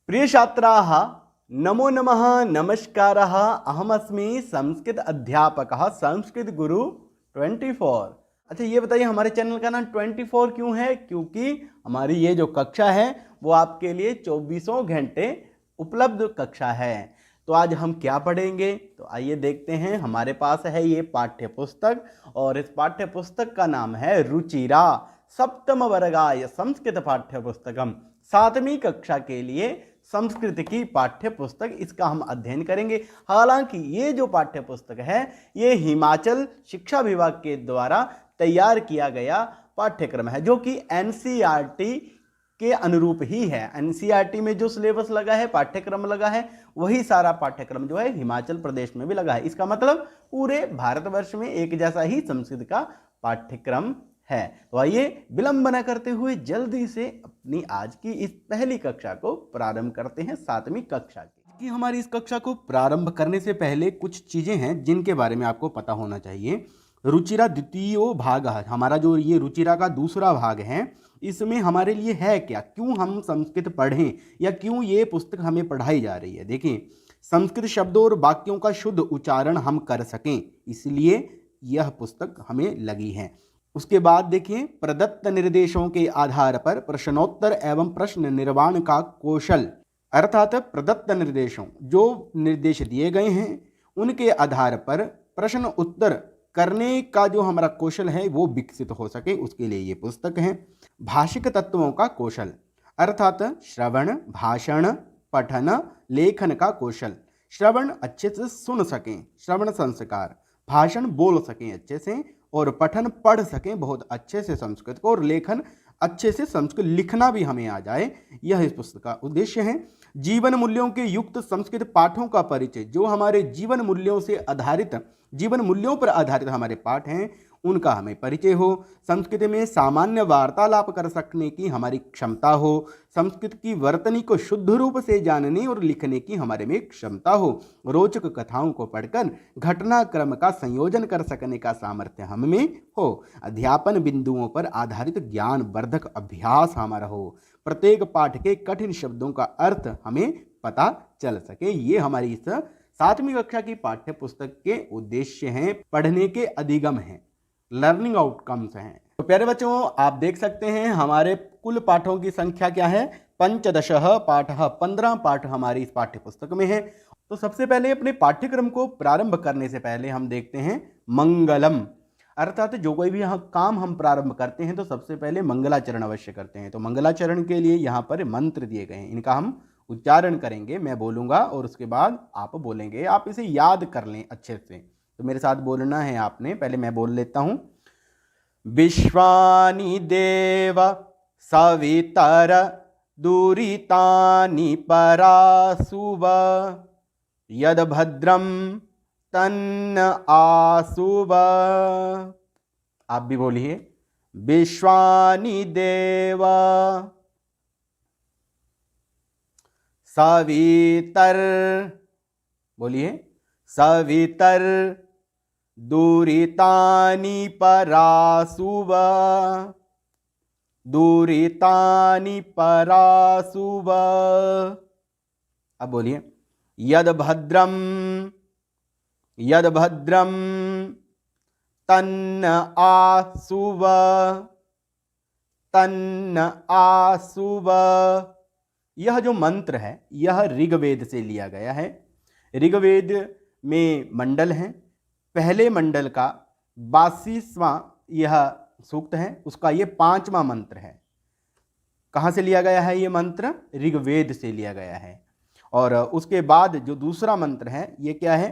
प्रिय छात्राः, नमो नमः, नमस्कारः। अहमस्मि संस्कृत अध्यापकः, संस्कृत गुरु 24। अच्छा, ये बताइए हमारे चैनल का नाम 24 क्यों है? क्योंकि हमारी ये जो कक्षा है वो आपके लिए 24 घंटे उपलब्ध कक्षा है। तो आज हम क्या पढ़ेंगे, तो आइए देखते हैं। हमारे पास है ये पाठ्य पुस्तक और इस पाठ्य पुस्तक का नाम है रुचिरा सप्तम वर्गाय संस्कृत पाठ्य पुस्तकम। 7वीं कक्षा के लिए संस्कृत की पाठ्य पुस्तक, इसका हम अध्ययन करेंगे। हालांकि ये जो पाठ्य पुस्तक है ये हिमाचल शिक्षा विभाग के द्वारा तैयार किया गया पाठ्यक्रम है, जो कि एनसीईआरटी के अनुरूप ही है। एनसीईआरटी में जो सिलेबस लगा है, पाठ्यक्रम लगा है, वही सारा पाठ्यक्रम जो है हिमाचल प्रदेश में भी लगा है। इसका मतलब पूरे भारतवर्ष में एक जैसा ही संस्कृत का पाठ्यक्रम है। तो आइए विलंब न करते हुए जल्दी से अपनी आज की इस पहली कक्षा को प्रारंभ करते हैं, 7वीं कक्षा की। हमारी इस कक्षा को प्रारंभ करने से पहले कुछ चीजें हैं जिनके बारे में आपको पता होना चाहिए। रुचिरा द्वितीय भाग, हमारा जो ये रुचिरा का दूसरा भाग है, इसमें हमारे लिए है क्या, क्यों हम संस्कृत पढ़ें या क्यों ये पुस्तक हमें पढ़ाई जा रही है। देखिए, संस्कृत शब्दों और वाक्यों का शुद्ध उच्चारण हम कर सकें, इसलिए यह पुस्तक हमें लगी है। उसके बाद देखिए, प्रदत्त निर्देशों के आधार पर प्रश्नोत्तर एवं प्रश्न निर्माण का कौशल, अर्थात प्रदत्त निर्देशों, जो निर्देश दिए गए हैं उनके आधार पर प्रश्न उत्तर करने का जो हमारा कौशल है वो विकसित हो सके, उसके लिए ये पुस्तक है। भाषिक तत्वों का कौशल, अर्थात श्रवण, भाषण, पठन, लेखन का कौशल। श्रवण अच्छे से सुन सकें, श्रवण संस्कार, भाषण बोल सकें अच्छे से, और पठन पढ़ सकें बहुत अच्छे से संस्कृत को, और लेखन अच्छे से संस्कृत लिखना भी हमें आ जाए, यह इस पुस्तक का उद्देश्य है। जीवन मूल्यों के युक्त संस्कृत पाठों का परिचय, जो हमारे जीवन मूल्यों से आधारित, जीवन मूल्यों पर आधारित हमारे पाठ हैं, उनका हमें परिचय हो। संस्कृत में सामान्य वार्तालाप कर सकने की हमारी क्षमता हो। संस्कृत की वर्तनी को शुद्ध रूप से जानने और लिखने की हमारे में क्षमता हो। रोचक कथाओं को पढ़कर घटनाक्रम का संयोजन कर सकने का सामर्थ्य हम में हो। अध्यापन बिंदुओं पर आधारित ज्ञान वर्धक अभ्यास हमारा हो। प्रत्येक पाठ के कठिन शब्दों का अर्थ हमें पता चल सके। ये हमारी इस 7वीं कक्षा की पाठ्य पुस्तक के उद्देश्य हैं, पढ़ने के अधिगम हैं, लर्निंग आउटकम्स हैं। तो प्यारे बच्चों, आप देख सकते हैं हमारे कुल पाठों की संख्या क्या है, 15 पाठ, 15 पाठ हमारी इस पाठ्य पुस्तक में है। तो सबसे पहले अपने पाठ्यक्रम को प्रारंभ करने से पहले हम देखते हैं मंगलम, अर्थात जो कोई भी काम हम प्रारंभ करते हैं तो सबसे पहले मंगलाचरण अवश्य करते हैं। तो मंगलाचरण के लिए यहाँ पर मंत्र दिए गए हैं, इनका हम उच्चारण करेंगे। मैं बोलूँगा और उसके बाद आप बोलेंगे, आप इसे याद कर लें अच्छे से। तो मेरे साथ बोलना है आपने, पहले मैं बोल लेता हूँ। विश्वानि देव सवितर दुरितानि परासुव यद भद्रम तन्न आसुव। आप भी बोलिए, विश्वानि देव सवितर, बोलिए, सवितर दुरितानि परासुव, दुरितानि परासुव। अब बोलिए, यद भद्रम, यद भद्रम तन्न आसुव, तन्न आसुव। यह जो मंत्र है यह ऋग्वेद से लिया गया है। ऋग्वेद में मंडल हैं, पहले मंडल का 82वां यह सूक्त है, उसका ये 5वां मंत्र है। कहाँ से लिया गया है ये मंत्र? ऋग्वेद से लिया गया है। और उसके बाद जो दूसरा मंत्र है ये क्या है?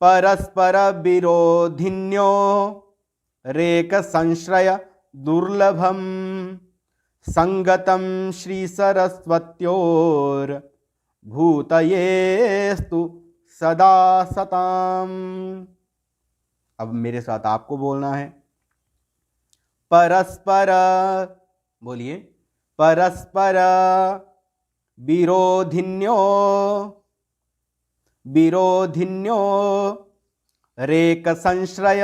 परस्पर विरोधिन्यो रेक संश्रय दुर्लभम संगतम श्री सरस्वत्योर भूतयेस्तु सदा सताम। अब मेरे साथ आपको बोलना है, परस्पर, बोलिए, परस्पर विरोधिन्यो, विरोधिन्यो रेक संश्रय,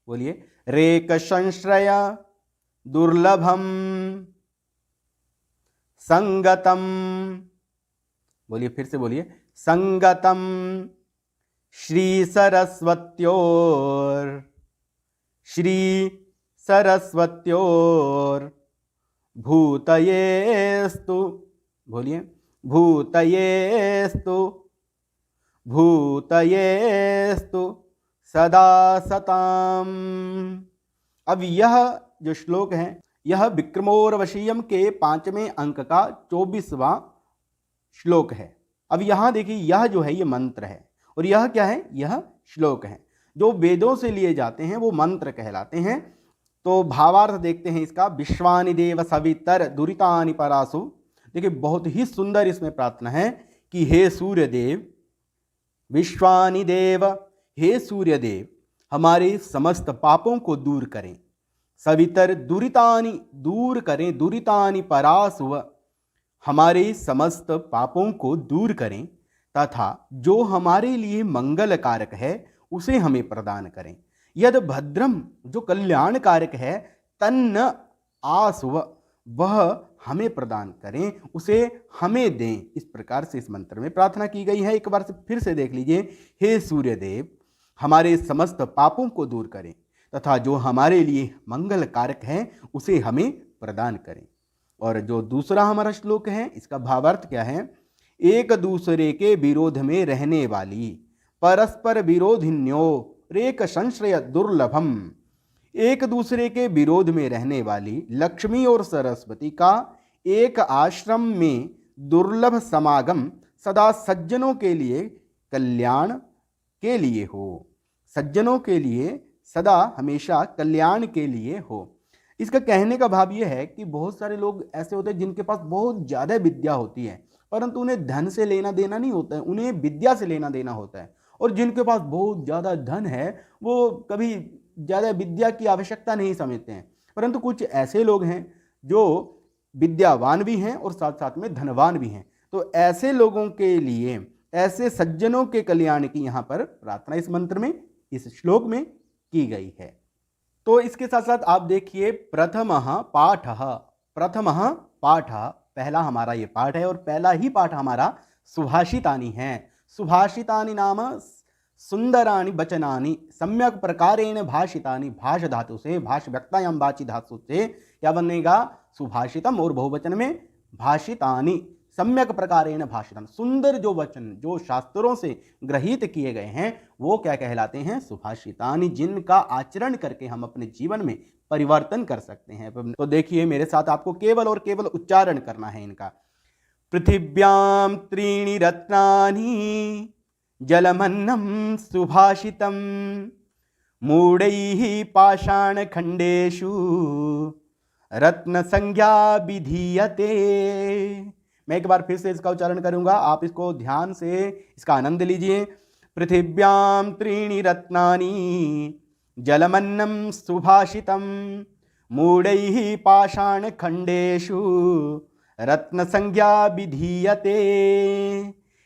बोलिए, रेक संश्रय दुर्लभम संगतम बोलिए, फिर से बोलिए। संगतम श्री सरस्वत्योर, श्री सरस्वत्योर भूतयेस्तु, बोलिए, भूतयेस्तु, भूतयेस्तु सदा सताम। अब यह जो श्लोक है यह विक्रमोर्वशीयम के 5वें अंक का 24वां श्लोक है। अब यहां देखिए, यह जो है ये मंत्र है और यह क्या है, यह श्लोक है। जो वेदों से लिए जाते हैं वो मंत्र कहलाते हैं। तो भावार्थ देखते हैं इसका। विश्वानि देव सवितर दुरितानि परासु। देखिए बहुत ही सुंदर इसमें प्रार्थना है कि हे सूर्य देव, विश्वानि देव, हे सूर्य देव, हमारे समस्त पापों को दूर करें। सवितर दुरितानि, दूर करें, दुरितानि परासु, हमारे समस्त पापों को दूर करें, तथा जो हमारे लिए मंगल कारक है उसे हमें प्रदान करें। यद भद्रम, जो कल्याण कारक है, तन्न आसुव, वह हमें प्रदान करें, उसे हमें दें। इस प्रकार से इस मंत्र में प्रार्थना की गई है। एक बार से फिर से देख लीजिए। हे सूर्य देव, हमारे समस्त पापों को दूर करें तथा जो हमारे लिए मंगल कारक है उसे हमें प्रदान करें। और जो दूसरा हमारा श्लोक है इसका भावार्थ क्या है। एक दूसरे के विरोध में रहने वाली, परस्पर विरोधिन्यो रेक संश्रय दुर्लभम। एक दूसरे के विरोध में रहने वाली लक्ष्मी और सरस्वती का एक आश्रम में दुर्लभ समागम सदा सज्जनों के लिए कल्याण के लिए हो। सज्जनों के लिए सदा हमेशा कल्याण के लिए हो। इसका कहने का भाव यह है कि बहुत सारे लोग ऐसे होते हैं जिनके पास बहुत ज़्यादा विद्या होती है, परंतु उन्हें धन से लेना देना नहीं होता है, उन्हें विद्या से लेना देना होता है। और जिनके पास बहुत ज़्यादा धन है वो कभी ज़्यादा विद्या की आवश्यकता नहीं समझते हैं। परंतु कुछ ऐसे लोग हैं जो विद्यावान भी हैं और साथ साथ में धनवान भी हैं। तो ऐसे लोगों के लिए, ऐसे सज्जनों के कल्याण की यहाँ पर प्रार्थना इस मंत्र में, इस श्लोक में की गई है। तो इसके साथ साथ आप देखिए प्रथमः पाठः, प्रथमः पाठः, पहला हमारा ये पाठ है और पहला ही पाठ हमारा सुभाषितानि है। सुभाषितानि नाम सुंदराणि वचनानि सम्यक प्रकारेण भाषितानि। भाष धातु से, भाष व्यक्तायाम वाची धातु से क्या बनेगा, सुभाषितम, और बहुवचन में भाषितानि, सम्यक प्रकारेण भाषितम। सुंदर जो वचन जो शास्त्रों से ग्रहित किए गए हैं वो क्या कहलाते हैं, सुभाषितानि, जिनका आचरण करके हम अपने जीवन में परिवर्तन कर सकते हैं। तो देखिए मेरे साथ आपको केवल और केवल उच्चारण करना है इनका। पृथिव्यां त्रीणि रत्नानि जलमन्नं सुभाषितं मूढैः पाषाणखण्डेषु रत्नसंज्ञा विधीयते। मैं एक बार फिर से इसका उच्चारण करूंगा, आप इसको ध्यान से इसका आनंद लीजिए। पृथिव्यां त्रीणि रत्नानि जलमन्नं सुभाषितं मूढैः पाषाणखण्डेषु रत्नसंज्ञा विधीयते।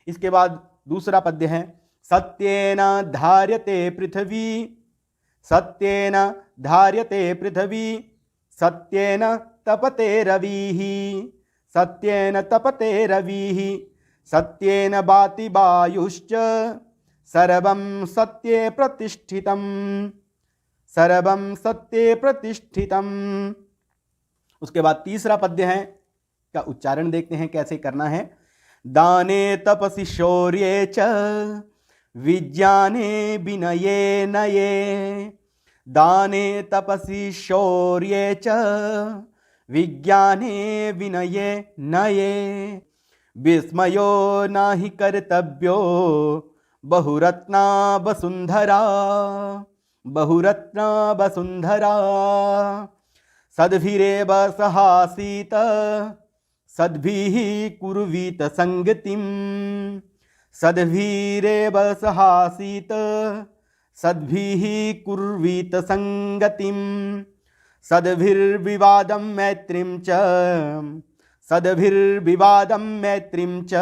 इसके बाद दूसरा पद्य है। सत्येन धार्यते पृथ्वी, सत्येन धार्यते पृथ्वी, सत्येन तपते रविः, सत्येन तपते रविः, सत्येन भाति वायुश्च सर्वं सत्ये प्रतिष्ठितं, सर्वं सत्ये प्रतिष्ठितं। उसके बाद तीसरा पद्य है, का उच्चारण देखते हैं कैसे करना है। दाने तपसि शौर्ये च विज्ञाने विनये नये, दाने तपसि शौर्ये च विज्ञाने विनये नये, विस्मयो नाहि कर्तव्यो बहुरत्ना वसुंधरा, बहुरत्ना वसुंधरा, सद्भिरेव सहासीत सद्भिः कुर्वीत संगतिं, सद्भिरेव सहासीत सद्भिः कुर्वीत संगतिं, सद्भिर्विवादं मैत्रीं च, सद्भिर्विवादं मैत्रीं च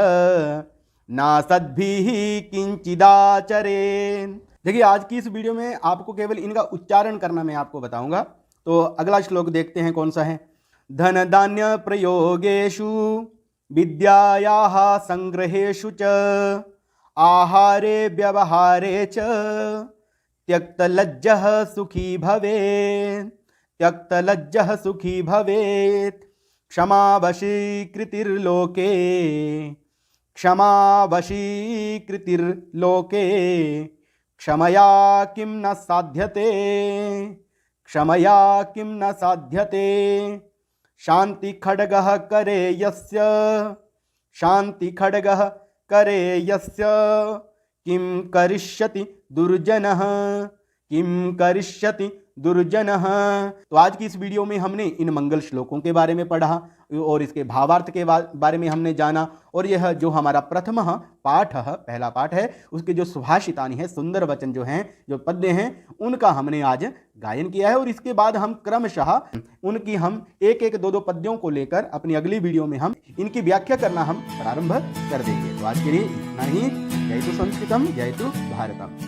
ना सद्भिः किंचिदाचरेन्। देखिए आज की इस वीडियो में आपको केवल इनका उच्चारण करना मैं आपको बताऊंगा। तो अगला श्लोक देखते हैं कौन सा है। धन धान्य प्रयोगेषु विद्यायाः संग्रहेषु च आहारे व्यवहारे च त्यक्तलज्जः सुखी भवेत्, त्यक्तलज्जः सुखी भवेत्। क्षमावशीकृतिर्लोके, क्षमावशीकृतिर्लोके क्षमया किं न साध्यते, क्षमया किं न साध्यते। शांति खड्गः करे यस्य, शांति खड्गः करे यस्य किं करिष्यति दुर्जनः, किं करिष्यति दुर्जनः। तो आज की इस वीडियो में हमने इन मंगल श्लोकों के बारे में पढ़ा और इसके भावार्थ के बारे में हमने जाना। और यह जो हमारा प्रथम पाठ है, पहला पाठ है, उसके जो सुभाषितानि है, सुंदर वचन जो हैं, जो पद्य हैं, उनका हमने आज गायन किया है। और इसके बाद हम क्रमशः उनकी हम एक एक दो पद्यों को लेकर अपनी अगली वीडियो में हम इनकी व्याख्या करना हम प्रारंभ कर देंगे। तो आज के लिए इतना ही। जय तु संस्कृतम, जय तु भारतम।